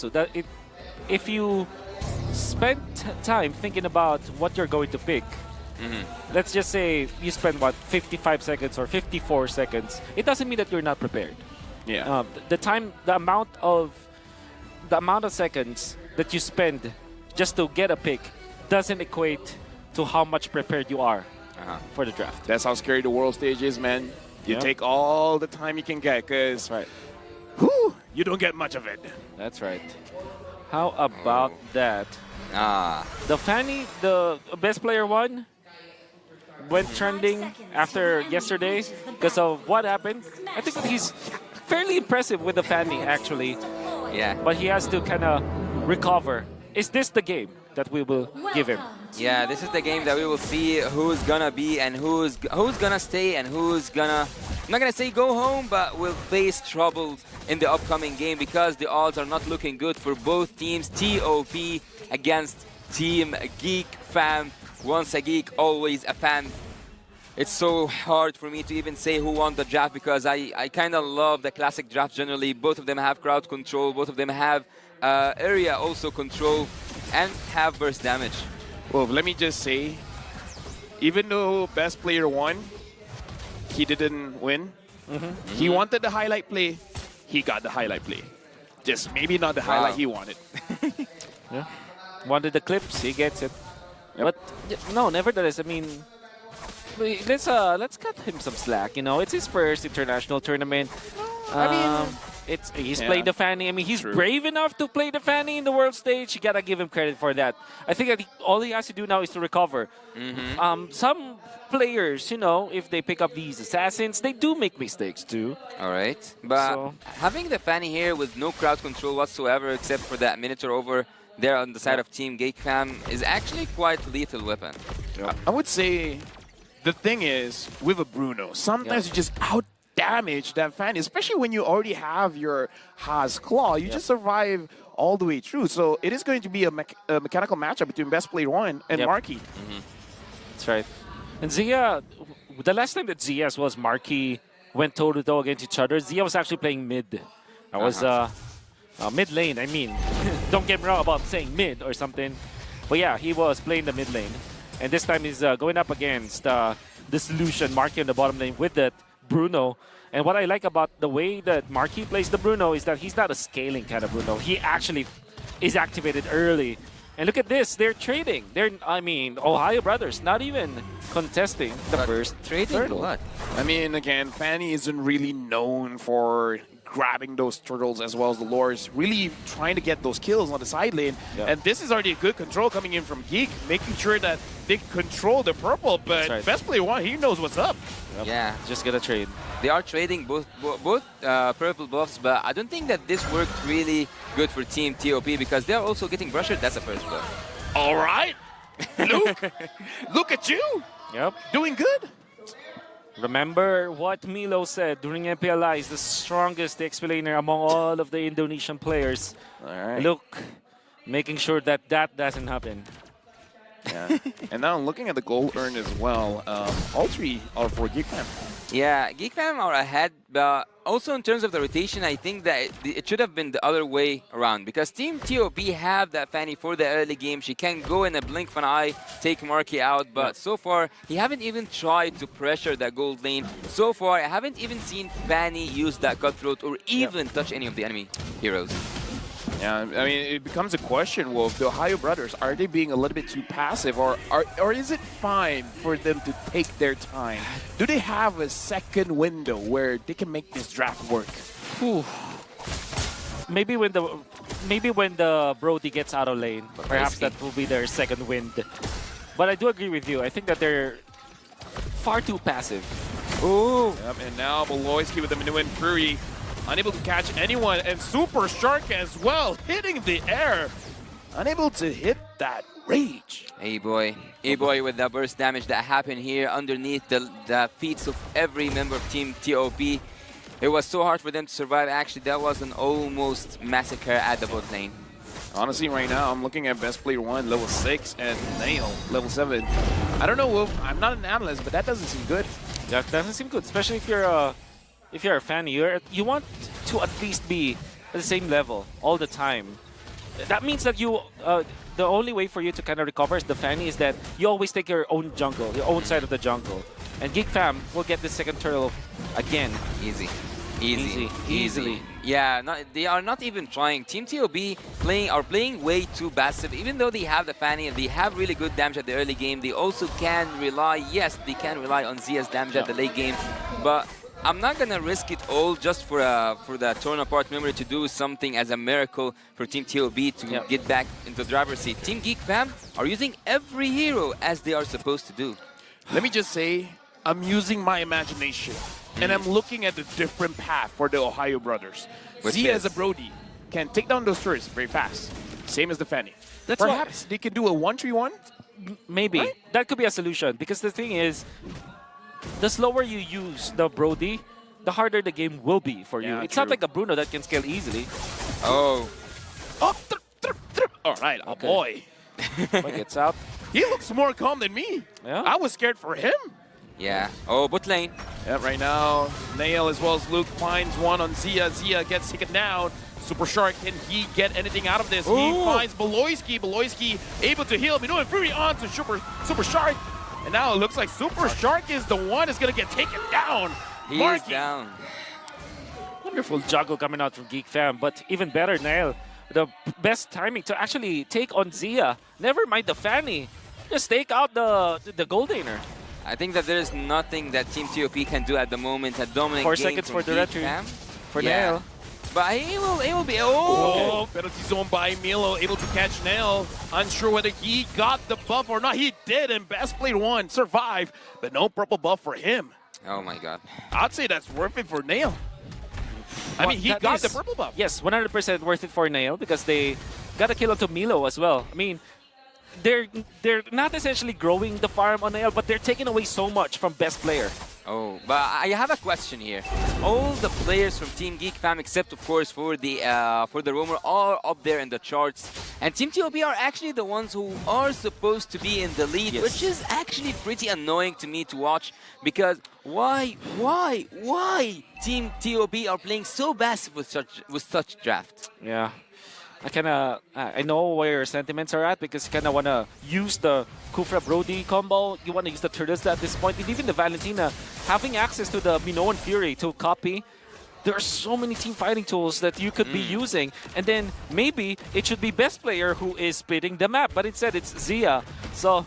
also that if you spend time thinking about what you're going to pick, let's just say you spend what 55 seconds or 54 seconds, it doesn't mean that you're not prepared. Yeah. The amount of seconds that you spend just to get a pick doesn't equate to how much prepared you are for the draft. That's how scary the world stage is, man. You take all the time you can get, because you don't get much of it. That's right. How about that? The Fanny, the best player one, went trending after yesterday because of what happened. I think that he's fairly impressive with the Fanny, actually. Yeah. But he has to kind of recover. Is this the game that we will give him? Yeah, this is the game that we will see who's gonna be and who's gonna stay and who's gonna, I'm not gonna say go home, but will face trouble in the upcoming game, because the odds are not looking good for both teams. TOP against Team Geek. Fam, once a geek, always a fan. It's so hard for me to even say who won the draft, because I kind of love the classic draft generally. Both of them have crowd control, both of them have area also control, and have burst damage. Well, let me just say, even though best player won, he didn't win. He wanted the highlight play. He got the highlight play. Just maybe not the highlight he wanted. Yeah. Wanted the clips, he gets it. But no, nevertheless, I mean, let's cut him some slack. You know, it's his first international tournament. I mean, he's played the Fanny. I mean, he's brave enough to play the Fanny in the world stage. You gotta give him credit for that. I think that all he has to do now is to recover. Some players, you know, if they pick up these assassins, they do make mistakes too. All right, but having the Fanny here with no crowd control whatsoever, except for that Minotaur over there on the side of Team Geek Fam, is actually quite lethal weapon. I would say the thing is, with a Bruno, sometimes you just out-damage that Fanny, especially when you already have your Haas Claw. You just survive all the way through. So it is going to be a mechanical matchup between best player one and Marky. That's right. And Zia, the last time that Zia as well as Marky went toe-to-toe against each other, Zia was actually playing mid. I was mid lane, I mean. Don't get me wrong about saying mid or something. But yeah, he was playing the mid lane. And this time he's going up against the Solution, Marky on the bottom lane with that Bruno. And what I like about the way that Marky plays the Bruno is that he's not a scaling kind of Bruno. He actually is activated early. And look at this, they're trading. I mean, OHIOBrothers not even contesting the first trading. What? I mean, again, Fanny isn't really known for grabbing those turtles as well as the lures, really trying to get those kills on the side lane. And this is already a good control coming in from Geek, making sure that they control the purple, but best player one, he knows what's up. Yeah, just gonna trade. They are trading both purple buffs, but I don't think that this worked really good for Team TOP, because they're also getting brushed. That's a first buff. All right, Luke, look at you. Doing good. Remember what Milo said during MPLI is the strongest explainer among all of the Indonesian players. Look, making sure that that doesn't happen. And now looking at the goal earned as well, all three are for Geek Fam. Yeah, Geek Fam are ahead, but also in terms of the rotation, I think that it should have been the other way around, because Team TOP have that Fanny for the early game. She can go in a blink of an eye, take Marky out, but so far, he haven't even tried to pressure that gold lane. So far, I haven't even seen Fanny use that cutthroat or even touch any of the enemy heroes. Yeah, I mean, it becomes a question, Wolf. The OHIOBrothers, are they being a little bit too passive, or is it fine for them to take their time? Do they have a second window where they can make this draft work? Maybe when the Brody gets out of lane, perhaps that will be their second wind. But I do agree with you. I think that they're far too passive. And now Beloyski with the Minuan Fury, unable to catch anyone, and Super Shark as well, hitting the air. Unable to hit that Rage. Hey boy with the burst damage that happened here underneath the feet of every member of Team TOP. It was so hard for them to survive. Actually, that was an almost massacre at the bot lane. Honestly, right now, I'm looking at best player one, level 6, and Nail, level 7. I don't know, Wolf. I'm not an analyst, but that doesn't seem good. That doesn't seem good, especially if you're a fan. You want to at least be at the same level all the time. that means that the only way for you to kind of recover as the Fanny is that you always take your own jungle, your own side of the jungle. And GEEK Fam will get the second turtle again. Easily. Yeah, they are not even trying. Team TOB are playing way too passive. Even though they have the Fanny and they have really good damage at the early game, they also can rely, yes, they can rely on Zia's damage at the late game. But I'm not gonna risk it all just for the torn apart memory to do something as a miracle for Team TOB to get back into the driver's seat. Team GEEK Fam are using every hero as they are supposed to do. Let me just say, I'm using my imagination. And I'm looking at the different path for the Ohio brothers. Zia as a Brody can take down those turrets very fast. Same as the Fanny. Perhaps they can do a 1-3-1? Maybe. Right? That could be a solution. Because the thing is, the slower you use the Brody, the harder the game will be for you. It's not like a Bruno that can scale easily. Oh. All right, okay. Boy. Gets out. He looks more calm than me. Yeah. I was scared for him. Yeah. Oh, bot lane. Yeah, right now, Nail as well as Luke finds one on Zia. Zia gets taken down. Super Shark, can he get anything out of this? Ooh. He finds Beloyski. Beloyski able to heal. Minoan Fury on to Super Shark. And now it looks like Super Shark is the one that's going to get taken down. He is down. Wonderful juggle coming out from GEEK Fam. But even better, Nail. The best timing to actually take on Zia. Never mind the Fanny. Just take out the Goldaner. I think that there's nothing that Team TOP can do at the moment. A dominant 4 game seconds for the retreat for Nail. But he will be. Oh! Penalty zone by Milo, able to catch Nail. Unsure whether he got the buff or not. He did, and best played one, survive, but no purple buff for him. Oh my god. I'd say that's worth it for Nail. I mean, he got the purple buff. Yes, 100% worth it for Nail because they got a kill onto Milo as well. I mean, they're not essentially growing the farm on Nail, but they're taking away so much from best player. Oh, but I have a question here. All the players from Team GEEK Fam, except of course for the Roamer, are up there in the charts, and Team TOB are actually the ones who are supposed to be in the lead, which is actually pretty annoying to me to watch. Because why Team TOB are playing so passive with such draft? Yeah. I know where your sentiments are at because you kind of want to use the Kufra Brody combo. You want to use the Turtles at this point. And even the Valentina, having access to the Minoan Fury to copy, there are so many team fighting tools that you could be using. And then maybe it should be best player who is splitting the map. But instead, it's Zia. So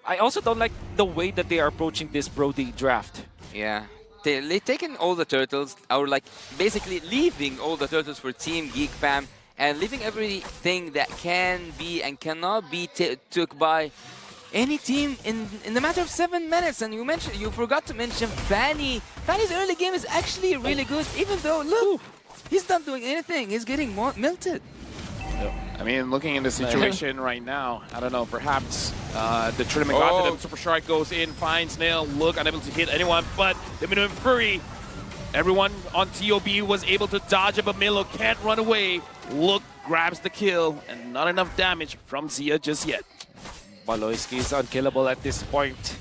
I also don't like the way that they are approaching this Brody draft. Yeah. They've taken all the turtles, or like basically leaving all the turtles for Team GEEK Fam, and leaving everything that can be and cannot be took by any team in the matter of 7 minutes. And you forgot to mention Fanny. Fanny's early game is actually really good, even though, look, he's not doing anything. He's getting melted. I mean, looking in the situation right now, I don't know, perhaps the tournament got to them. Super Shark goes in, finds Nail, Look, unable to hit anyone, but the Minoan Fury, everyone on TOB was able to dodge it, but Milo can't run away. Look grabs the kill, and not enough damage from Zia just yet. Beloyski is unkillable at this point.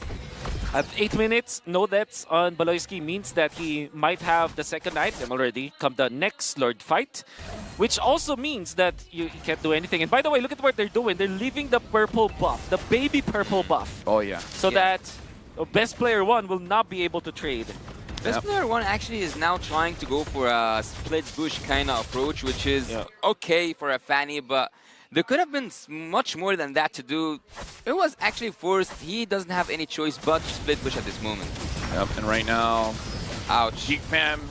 At 8 minutes, no deaths on Beloyski means that he might have the second item already come the next Lord fight, which also means that you can't do anything. And by the way, look at what they're doing. They're leaving the purple buff, the baby purple buff. Oh, yeah. So that best player one will not be able to trade. Best player one actually is now trying to go for a split bush kind of approach, which is okay for a Fanny, but there could have been much more than that to do. It was actually forced. He doesn't have any choice but to split push at this moment. Yep, and right now, ouch. GEEK Fam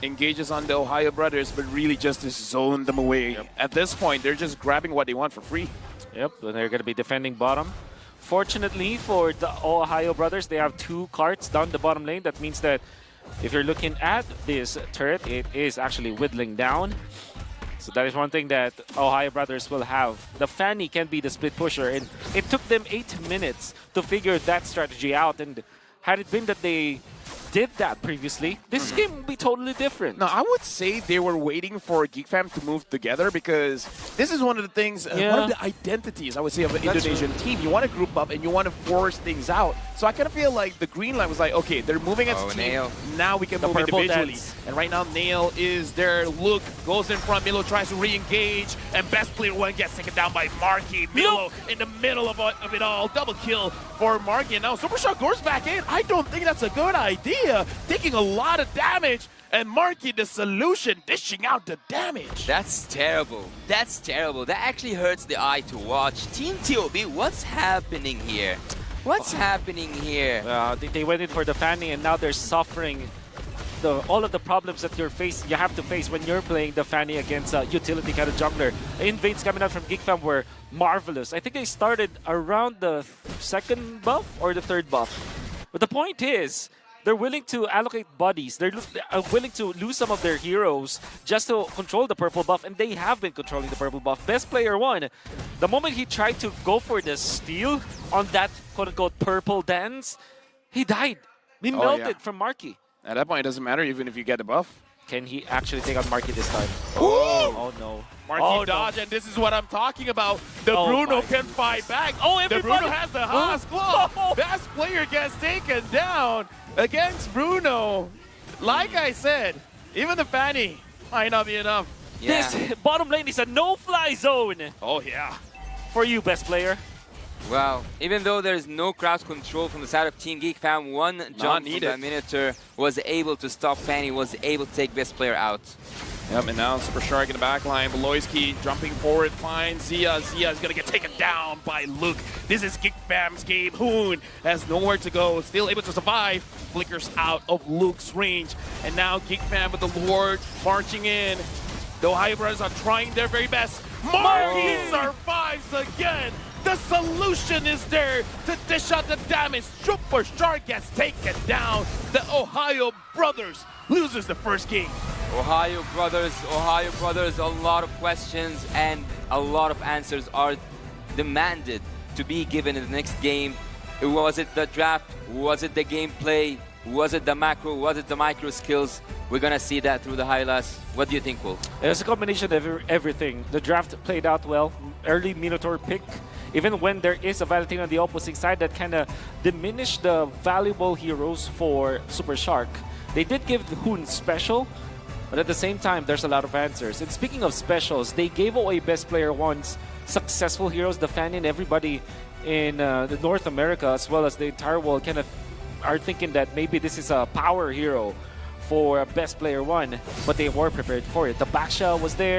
engages on the Ohio brothers, but really just to zone them away. Yep. At this point, they're just grabbing what they want for free. Yep, and they're going to be defending bottom. Fortunately for the Ohio brothers, they have 2 carts down the bottom lane. That means that if you're looking at this turret, it is actually whittling down. So that is one thing that Ohio brothers will have. The Fanny can be the split pusher, and it took them 8 minutes to figure that strategy out. And had it been that they did that previously, this game will be totally different. No, I would say they were waiting for Geek Fam to move together because this is one of the things, one of the identities, I would say, of an Indonesian team. You want to group up and you want to force things out. So I kind of feel like the green line was like, okay, they're moving as a team. Nail. Now we can move individually. And right now, Nail is there. Luke goes in front. Milo tries to re-engage. And best player one gets taken down by Marky. Milo in the middle of it all. Double kill for Marky. And now Super Shock goes back in. I don't think that's a good idea. Taking a lot of damage. And Marky, the solution, dishing out the damage. That's terrible. That's terrible. That actually hurts the eye to watch. Team TOB, what's happening here? What's happening here? They went in for the Fanny, and now they're suffering all of the problems that you have to face when you're playing the Fanny against a utility kind of jungler. Invades coming out from Geek Fam were marvelous. I think they started around the second buff or the third buff. But the point is, they're willing to allocate bodies. They're willing to lose some of their heroes just to control the purple buff, and they have been controlling the purple buff. Best player one, the moment he tried to go for the steal on that quote-unquote purple dance, he died. He melted from Marky. At that point, it doesn't matter even if you get a buff. Can he actually take out Marky this time? Oh no. Marky dodge, and this is what I'm talking about. The Bruno can fight back. Everybody. The Bruno has the Haas claw. Best player gets taken down against Bruno. Like I said, even the Fanny might not be enough. Yeah. This bottom lane is a no-fly zone. Oh, yeah. For you, best player. Wow. Even though there's no crowd control from the side of Team Geek Fam, one jump from the Minotaur was able to stop Fanny, was able to take best player out. Yep, and now Super Shark in the back line. Beloyski jumping forward, finds Zia. Zia is going to get taken down by Luke. This is Geek Fam's game. Hoon has nowhere to go, still able to survive. Flickers out of Luke's range. And now Geek Fam with the Lord marching in. The Ohio Brothers are trying their very best. Marky survives again. The solution is there to dish out the damage. Super Shark gets taken down. The Ohio Brothers loses the first game. Ohio Brothers, a lot of questions and a lot of answers are demanded to be given in the next game. Was it the draft? Was it the gameplay? Was it the macro? Was it the micro skills? We're going to see that through the highlights. What do you think, Wolf? It was a combination of everything. The draft played out well. Early Minotaur pick. Even when there is a Valentine on the opposing side, that kind of diminished the valuable heroes for Super Shark. They did give Hoon special, but at the same time, there's a lot of answers. And speaking of specials, they gave away Best Player 1's successful heroes. The fan and everybody in the North America, as well as the entire world, kind of are thinking that maybe this is a power hero for Best Player 1, but they were prepared for it. The Baksha was there.